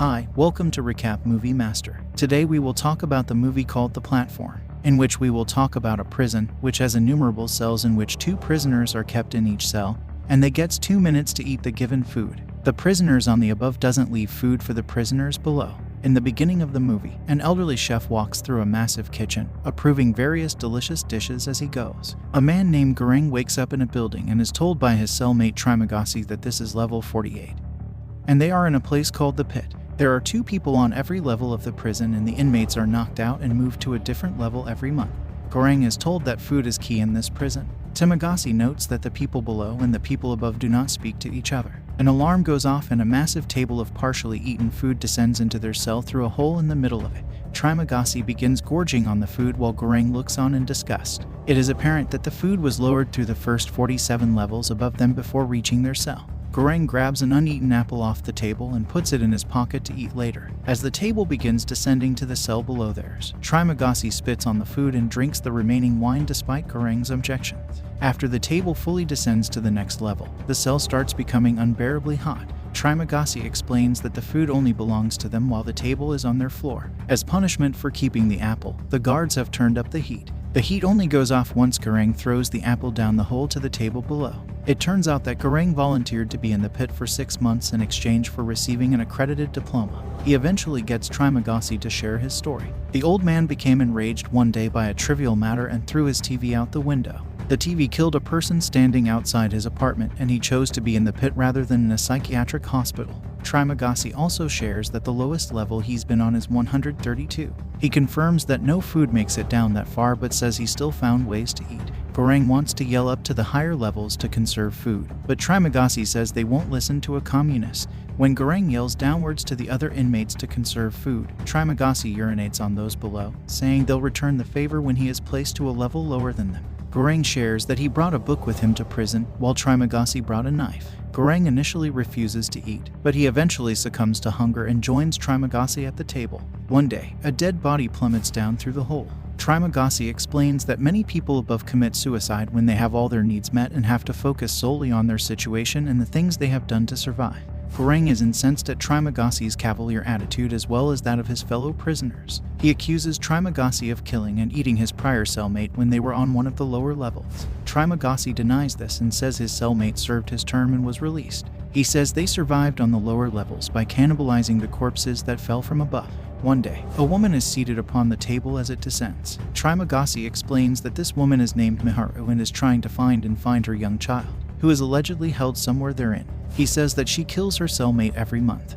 Hi, welcome to Recap Movie Master. Today we will talk about the movie called The Platform, in which we will talk about a prison which has innumerable cells in which 2 prisoners are kept in each cell, and they gets 2 minutes to eat the given food. The prisoners on the above doesn't leave food for the prisoners below. In the beginning of the movie, an elderly chef walks through a massive kitchen, approving various delicious dishes as he goes. A man named Goreng wakes up in a building and is told by his cellmate Trimagasi that this is level 48. And they are in a place called the Pit. There are 2 people on every level of the prison, and the inmates are knocked out and moved to a different level every month. Goreng is told that food is key in this prison. Trimagasi notes that the people below and the people above do not speak to each other. An alarm goes off and a massive table of partially eaten food descends into their cell through a hole in the middle of it. Trimagasi begins gorging on the food while Goreng looks on in disgust. It is apparent that the food was lowered through the first 47 levels above them before reaching their cell. Goreng grabs an uneaten apple off the table and puts it in his pocket to eat later. As the table begins descending to the cell below theirs, Trimagasi spits on the food and drinks the remaining wine despite Goreng's objections. After the table fully descends to the next level, the cell starts becoming unbearably hot. Trimagasi explains that the food only belongs to them while the table is on their floor. As punishment for keeping the apple, the guards have turned up the heat. The heat only goes off once Goreng throws the apple down the hole to the table below. It turns out that Goreng volunteered to be in the pit for 6 months in exchange for receiving an accredited diploma. He eventually gets Trimagasi to share his story. The old man became enraged one day by a trivial matter and threw his TV out the window. The TV killed a person standing outside his apartment, and he chose to be in the pit rather than in a psychiatric hospital. Trimagasi also shares that the lowest level he's been on is 132. He confirms that no food makes it down that far but says he still found ways to eat. Goreng wants to yell up to the higher levels to conserve food, but Trimagasi says they won't listen to a communist. When Goreng yells downwards to the other inmates to conserve food, Trimagasi urinates on those below, saying they'll return the favor when he is placed to a level lower than them. Goreng shares that he brought a book with him to prison, while Trimagasi brought a knife. Goreng initially refuses to eat, but he eventually succumbs to hunger and joins Trimagasi at the table. One day, a dead body plummets down through the hole. Trimagasi explains that many people above commit suicide when they have all their needs met and have to focus solely on their situation and the things they have done to survive. Goreng is incensed at Trimagasi's cavalier attitude as well as that of his fellow prisoners. He accuses Trimagasi of killing and eating his prior cellmate when they were on one of the lower levels. Trimagasi denies this and says his cellmate served his term and was released. He says they survived on the lower levels by cannibalizing the corpses that fell from above. One day, a woman is seated upon the table as it descends. Trimagasi explains that this woman is named Miharu and is trying to find her young child, who is allegedly held somewhere therein. He says that she kills her cellmate every month,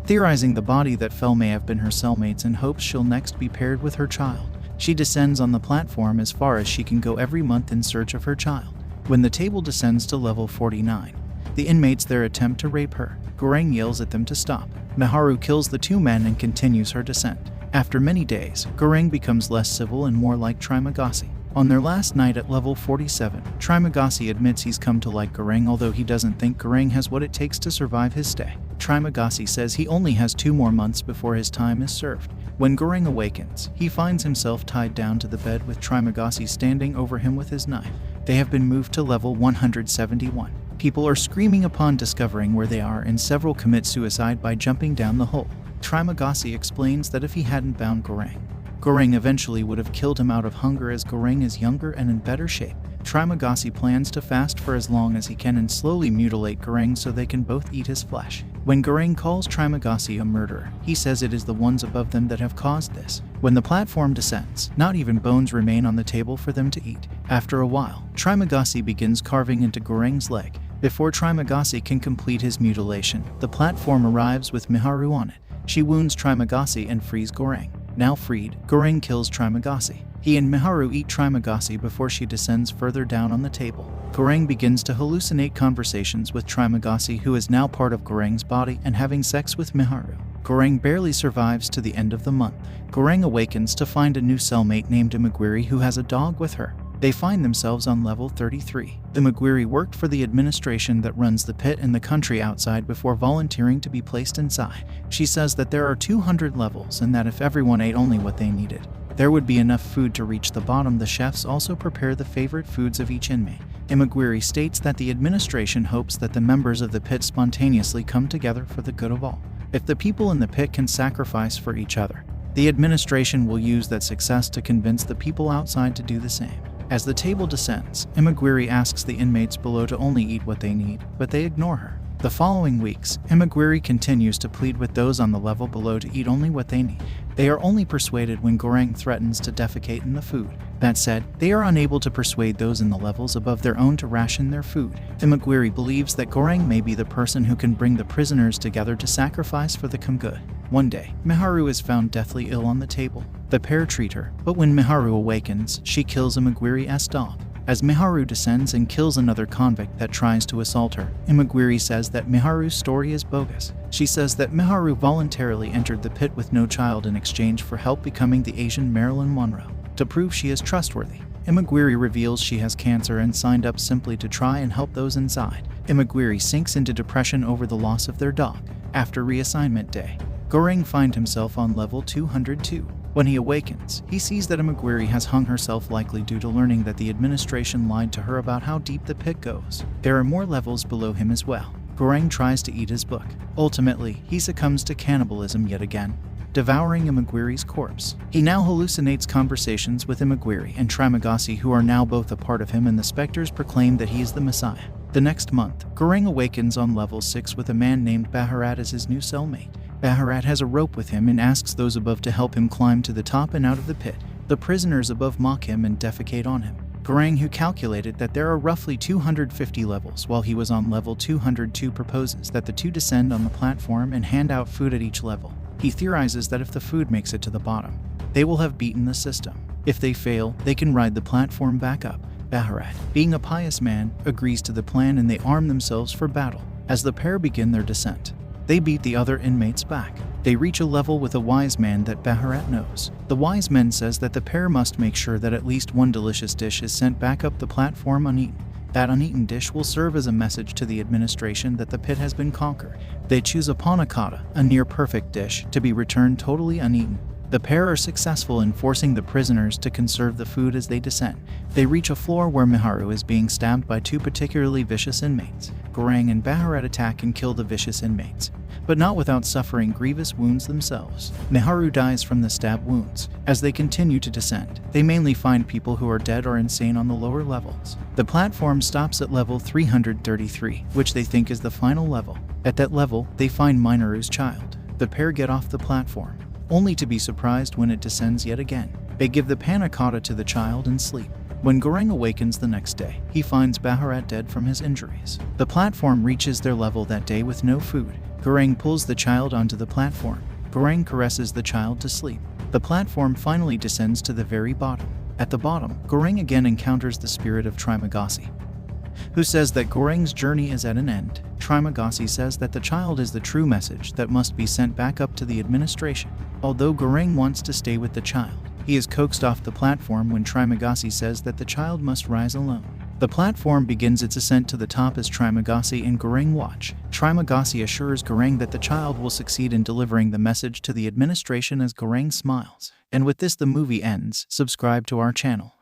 theorizing the body that fell may have been her cellmate's in hopes she'll next be paired with her child. She descends on the platform as far as she can go every month in search of her child. When the table descends to level 49, the inmates there attempt to rape her. Goreng yells at them to stop. Miharu kills the 2 men and continues her descent. After many days, Goreng becomes less civil and more like Trimagasi. On their last night at level 47, Trimagasi admits he's come to like Goreng, although he doesn't think Goreng has what it takes to survive his stay. Trimagasi says he only has 2 more months before his time is served. When Goreng awakens, he finds himself tied down to the bed with Trimagasi standing over him with his knife. They have been moved to level 171. People are screaming upon discovering where they are, and several commit suicide by jumping down the hole. Trimagasi explains that if he hadn't bound Goreng eventually would have killed him out of hunger, as Goreng is younger and in better shape. Trimagasi plans to fast for as long as he can and slowly mutilate Goreng so they can both eat his flesh. When Goreng calls Trimagasi a murderer, he says it is the ones above them that have caused this. When the platform descends, not even bones remain on the table for them to eat. After a while, Trimagasi begins carving into Goreng's leg. Before Trimagasi can complete his mutilation, the platform arrives with Miharu on it. She wounds Trimagasi and frees Goreng. Now freed, Goreng kills Trimagasi. He and Miharu eat Trimagasi before she descends further down on the table. Goreng begins to hallucinate conversations with Trimagasi, who is now part of Goreng's body, and having sex with Miharu. Goreng barely survives to the end of the month. Goreng awakens to find a new cellmate named Imagiri who has a dog with her. They find themselves on level 33. The Imagiri worked for the administration that runs the pit in the country outside before volunteering to be placed inside. She says that there are 200 levels and that if everyone ate only what they needed, there would be enough food to reach the bottom. The chefs also prepare the favorite foods of each inmate. Imagiri states that the administration hopes that the members of the pit spontaneously come together for the good of all. If the people in the pit can sacrifice for each other, the administration will use that success to convince the people outside to do the same. As the table descends, Imagwiri asks the inmates below to only eat what they need, but they ignore her. The following weeks, Imagwiri continues to plead with those on the level below to eat only what they need. They are only persuaded when Goreng threatens to defecate in the food. That said, they are unable to persuade those in the levels above their own to ration their food. Imagwiri believes that Goreng may be the person who can bring the prisoners together to sacrifice for the common good. One day, Miharu is found deathly ill on the table. The pair treat her, but when Miharu awakens, she kills Imagwiri's dog. As Miharu descends and kills another convict that tries to assault her, Imagwiri says that Miharu's story is bogus. She says that Miharu voluntarily entered the pit with no child in exchange for help becoming the Asian Marilyn Monroe. To prove she is trustworthy, Imagwiri reveals she has cancer and signed up simply to try and help those inside. Imagwiri sinks into depression over the loss of their dog. After reassignment day, Goreng finds himself on level 202. When he awakens, he sees that Imagwiri has hung herself, likely due to learning that the administration lied to her about how deep the pit goes. There are more levels below him as well. Goreng tries to eat his book. Ultimately, he succumbs to cannibalism yet again, devouring Imagwiri's corpse. He now hallucinates conversations with Imagwiri and Trimagasi, who are now both a part of him, and the specters proclaim that he is the Messiah. The next month, Goreng awakens on level 6 with a man named Baharat as his new cellmate. Baharat has a rope with him and asks those above to help him climb to the top and out of the pit. The prisoners above mock him and defecate on him. Goreng, who calculated that there are roughly 250 levels while he was on level 202, proposes that the two descend on the platform and hand out food at each level. He theorizes that if the food makes it to the bottom, they will have beaten the system. If they fail, they can ride the platform back up. Baharat, being a pious man, agrees to the plan and they arm themselves for battle. As the pair begin their descent, they beat the other inmates back. They reach a level with a wise man that Baharat knows. The wise man says that the pair must make sure that at least one delicious dish is sent back up the platform uneaten. That uneaten dish will serve as a message to the administration that the pit has been conquered. They choose a panna cotta, a near-perfect dish, to be returned totally uneaten. The pair are successful in forcing the prisoners to conserve the food as they descend. They reach a floor where Miharu is being stabbed by two particularly vicious inmates. Goreng and Baharat attack and kill the vicious inmates, but not without suffering grievous wounds themselves. Miharu dies from the stab wounds. As they continue to descend, they mainly find people who are dead or insane on the lower levels. The platform stops at level 333, which they think is the final level. At that level, they find Minoru's child. The pair get off the platform, only to be surprised when it descends yet again. They give the panna cotta to the child and sleep. When Goreng awakens the next day, he finds Baharat dead from his injuries. The platform reaches their level that day with no food. Goreng pulls the child onto the platform. Goreng caresses the child to sleep. The platform finally descends to the very bottom. At the bottom, Goreng again encounters the spirit of Trimagasi, who says that Goreng's journey is at an end. Trimagasi says that the child is the true message that must be sent back up to the administration. Although Goreng wants to stay with the child, he is coaxed off the platform when Trimagasi says that the child must rise alone. The platform begins its ascent to the top as Trimagasi and Goreng watch. Trimagasi assures Goreng that the child will succeed in delivering the message to the administration as Goreng smiles. And with this, the movie ends. Subscribe to our channel.